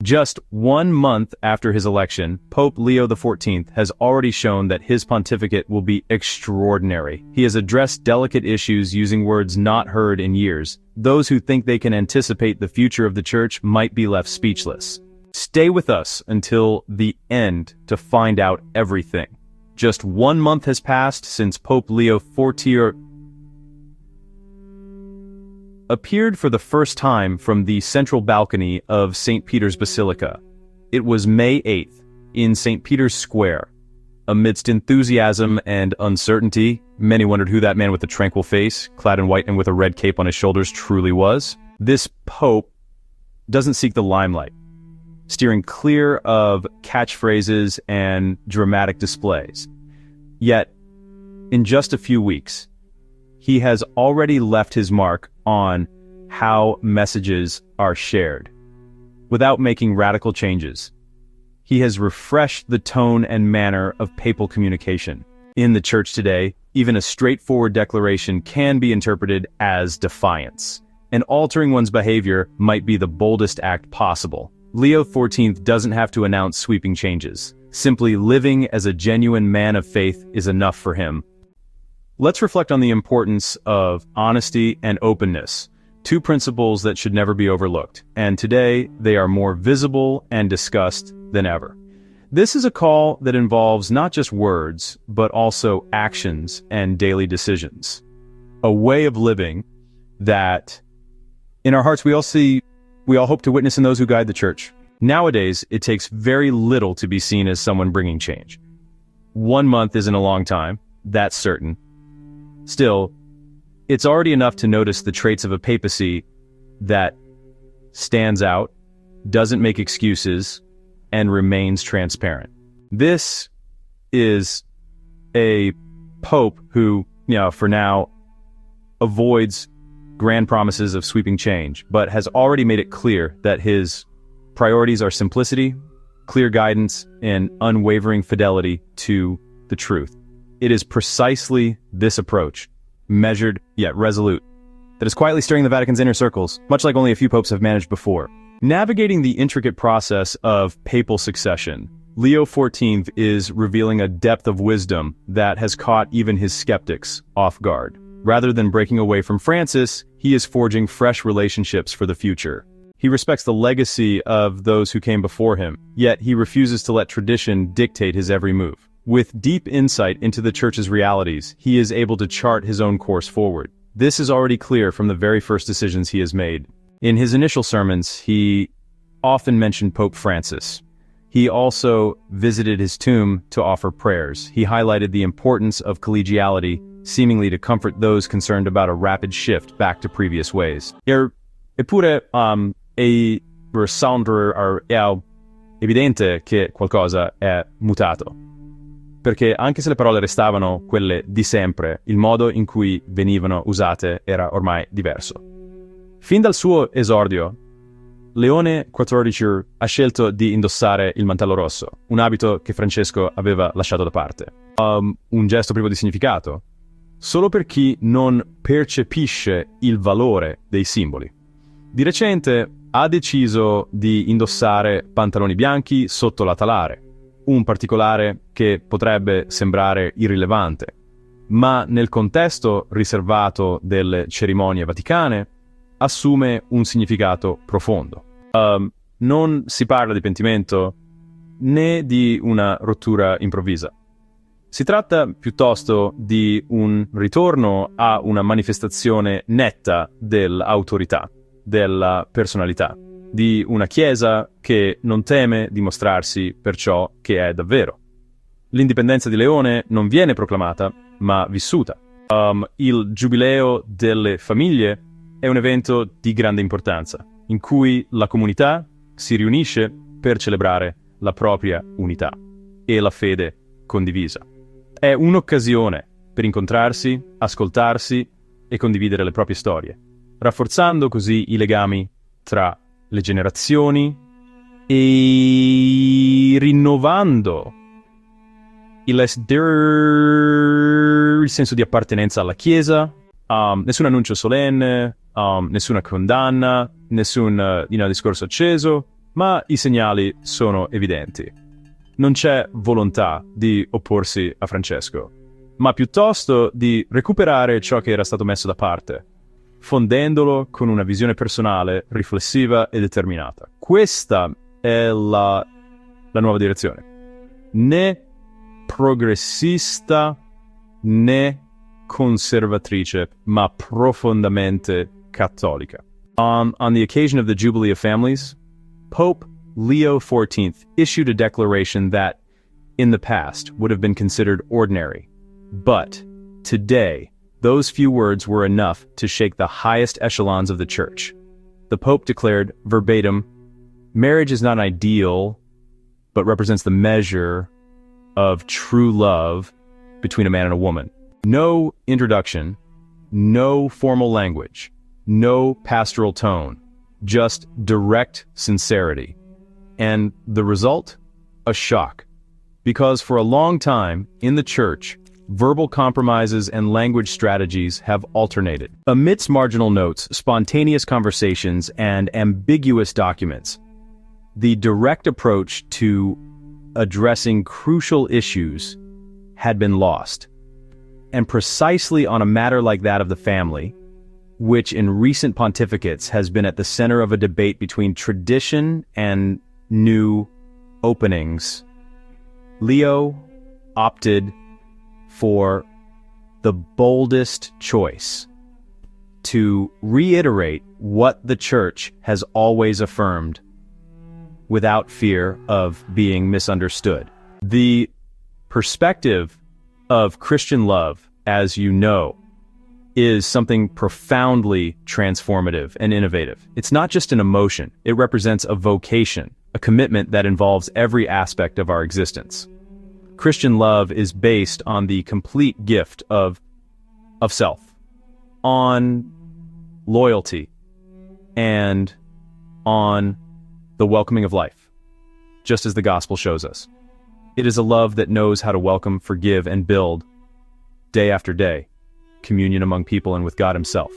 Just 1 month after his election, Pope Leo XIV has already shown that his pontificate will be extraordinary. He has addressed delicate issues using words not heard in years. Those who think they can anticipate the future of the Church might be left speechless. Stay with us until the end to find out everything. Just 1 month has passed since Pope Leo XIV appeared for the first time from the central balcony of St. Peter's Basilica. It was May 8th, in St. Peter's Square. Amidst enthusiasm and uncertainty, many wondered who that man with the tranquil face, clad in white and with a red cape on his shoulders, truly was. This pope doesn't seek the limelight, steering clear of catchphrases and dramatic displays. Yet, in just a few weeks, he has already left his mark on how messages are shared. Without making radical changes, he has refreshed the tone and manner of papal communication. In the Church today, even a straightforward declaration can be interpreted as defiance, and altering one's behavior might be the boldest act possible. Leo XIV doesn't have to announce sweeping changes. Simply living as a genuine man of faith is enough for him. Let's reflect on the importance of honesty and openness, two principles that should never be overlooked, and today they are more visible and discussed than ever. This is a call that involves not just words, but also actions and daily decisions. A way of living that, in our hearts, we all hope to witness in those who guide the Church. Nowadays, it takes very little to be seen as someone bringing change. 1 month isn't a long time, that's certain. Still, it's already enough to notice the traits of a papacy that stands out, doesn't make excuses, and remains transparent. This is a pope who, for now, avoids grand promises of sweeping change, but has already made it clear that his priorities are simplicity, clear guidance, and unwavering fidelity to the truth. It is precisely this approach, measured yet resolute, that is quietly stirring the Vatican's inner circles, much like only a few popes have managed before. Navigating the intricate process of papal succession, Leo XIV is revealing a depth of wisdom that has caught even his skeptics off guard. Rather than breaking away from Francis, he is forging fresh relationships for the future. He respects the legacy of those who came before him, yet he refuses to let tradition dictate his every move. With deep insight into the Church's realities, he is able to chart his own course forward. This is already clear from the very first decisions he has made. In his initial sermons, he often mentioned Pope Francis. He also visited his tomb to offer prayers. He highlighted the importance of collegiality, seemingly to comfort those concerned about a rapid shift back to previous ways. Eppure, è evidente che qualcosa è mutato. Perché anche se le parole restavano quelle di sempre, il modo in cui venivano usate era ormai diverso. Fin dal suo esordio, Leone XIV ha scelto di indossare il mantello rosso, un abito che Francesco aveva lasciato da parte. Un gesto privo di significato, solo per chi non percepisce il valore dei simboli. Di recente ha deciso di indossare pantaloni bianchi sotto la talare, un particolare che potrebbe sembrare irrilevante, ma nel contesto riservato delle cerimonie vaticane assume un significato profondo. Non si parla di pentimento né di una rottura improvvisa. Si tratta piuttosto di un ritorno a una manifestazione netta dell'autorità, della personalità, di una Chiesa che non teme di mostrarsi per ciò che è davvero. L'indipendenza di Leone non viene proclamata, ma vissuta. Il Giubileo delle famiglie è un evento di grande importanza, in cui la comunità si riunisce per celebrare la propria unità e la fede condivisa. È un'occasione per incontrarsi, ascoltarsi e condividere le proprie storie, rafforzando così i legami tra le generazioni e rinnovando il senso di appartenenza alla Chiesa. Nessun annuncio solenne, nessuna condanna, nessun discorso acceso, ma I segnali sono evidenti. Non c'è volontà di opporsi a Francesco, ma piuttosto di recuperare ciò che era stato messo da parte, fondendolo con una visione personale, riflessiva e determinata. Questa è la nuova direzione. Né progressista né conservatrice, ma profondamente cattolica. On the occasion of the Jubilee of Families, Pope Leo XIV issued a declaration that, in the past, would have been considered ordinary. But today, those few words were enough to shake the highest echelons of the Church. The Pope declared, verbatim, "Marriage is not an ideal, but represents the measure of true love between a man and a woman. No introduction, no formal language, no pastoral tone, just direct sincerity. And the result? A shock. Because for a long time, in the Church, verbal compromises and language strategies have alternated. Amidst marginal notes, spontaneous conversations, and ambiguous documents, the direct approach to addressing crucial issues had been lost. And precisely on a matter like that of the family, which in recent pontificates has been at the center of a debate between tradition and new openings, Leo opted for the boldest choice to reiterate what the Church has always affirmed without fear of being misunderstood. The perspective of Christian love, as you know, is something profoundly transformative and innovative. It's not just an emotion, it represents a vocation, a commitment that involves every aspect of our existence. Christian love is based on the complete gift of self, on loyalty, and on the welcoming of life, just as the gospel shows us. It is a love that knows how to welcome, forgive, and build, day after day, communion among people and with God Himself.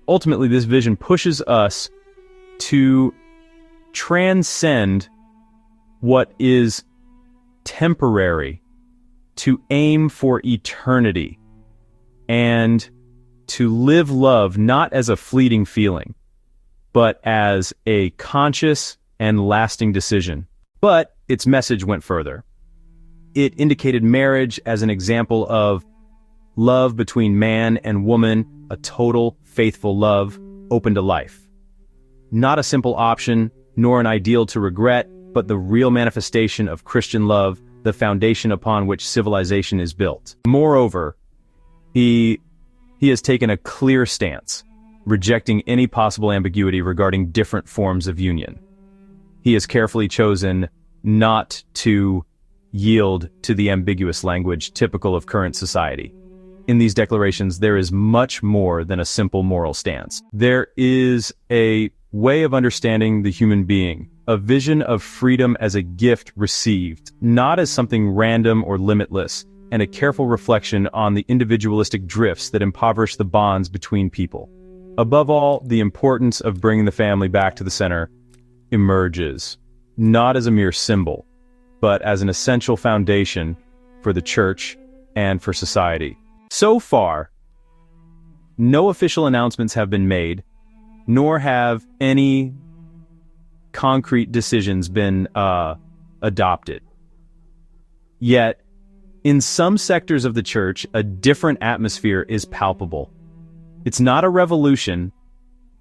Ultimately, this vision pushes us to transcend what is temporary, to aim for eternity, and to live love not as a fleeting feeling, but as a conscious and lasting decision. But its message went further. It indicated marriage as an example of love between man and woman, a total, faithful love, open to life. Not a simple option, nor an ideal to regret, but the real manifestation of Christian love, the foundation upon which civilization is built. Moreover, he has taken a clear stance, rejecting any possible ambiguity regarding different forms of union. He has carefully chosen not to yield to the ambiguous language typical of current society. In these declarations, there is much more than a simple moral stance. There is a way of understanding the human being, a vision of freedom as a gift received, not as something random or limitless, and a careful reflection on the individualistic drifts that impoverish the bonds between people. Above all, the importance of bringing the family back to the center emerges, not as a mere symbol, but as an essential foundation for the Church and for society. So far, no official announcements have been made, nor have any concrete decisions been adopted. Yet, in some sectors of the Church, a different atmosphere is palpable. It's not a revolution,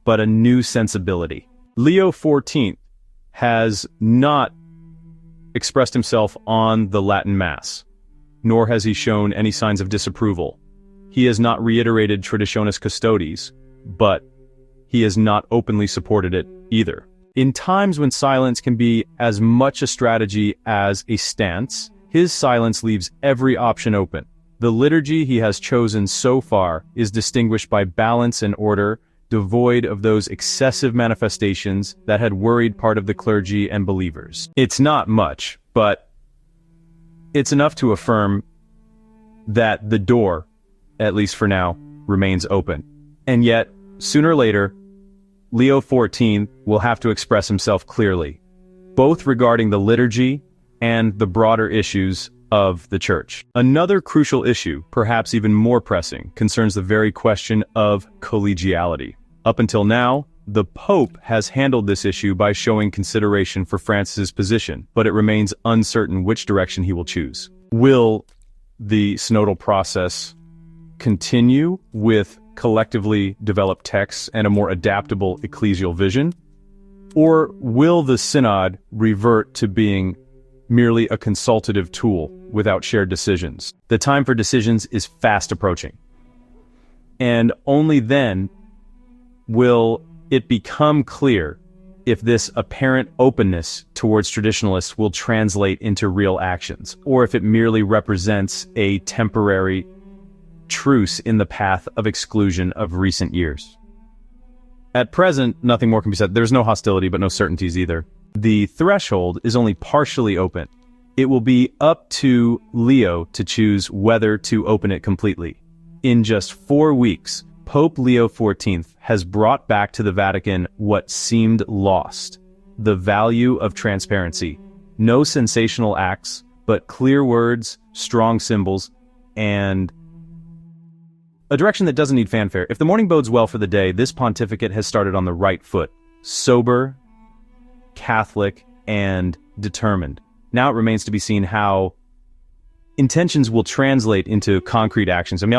but a new sensibility. Leo XIV has not expressed himself on the Latin Mass, nor has he shown any signs of disapproval. He has not reiterated Traditionis Custodes, but he has not openly supported it either. In times when silence can be as much a strategy as a stance, his silence leaves every option open. The liturgy he has chosen so far is distinguished by balance and order, devoid of those excessive manifestations that had worried part of the clergy and believers. It's not much, but it's enough to affirm that the door, at least for now, remains open. And yet, sooner or later, Leo XIV will have to express himself clearly. both regarding the liturgy and the broader issues of the Church. Another crucial issue, perhaps even more pressing, concerns the very question of collegiality. Up until now, the Pope has handled this issue by showing consideration for Francis's position, but it remains uncertain which direction he will choose. Will the synodal process continue with collectively developed texts and a more adaptable ecclesial vision? Or will the synod revert to being merely a consultative tool without shared decisions? The time for decisions is fast approaching. And only then will it become clear if this apparent openness towards traditionalists will translate into real actions, or if it merely represents a temporary truce in the path of exclusion of recent years. At present, nothing more can be said. There's no hostility, but no certainties either. The threshold is only partially open. It will be up to Leo to choose whether to open it completely. In just 4 weeks, Pope Leo XIV has brought back to the Vatican what seemed lost: the value of transparency. No sensational acts, but clear words, strong symbols, and a direction that doesn't need fanfare. If the morning bodes well for the day, this pontificate has started on the right foot. Sober, Catholic, and determined. Now it remains to be seen how intentions will translate into concrete actions. And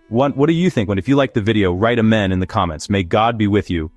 what do you think? If you like the video, write amen in the comments. May God be with you.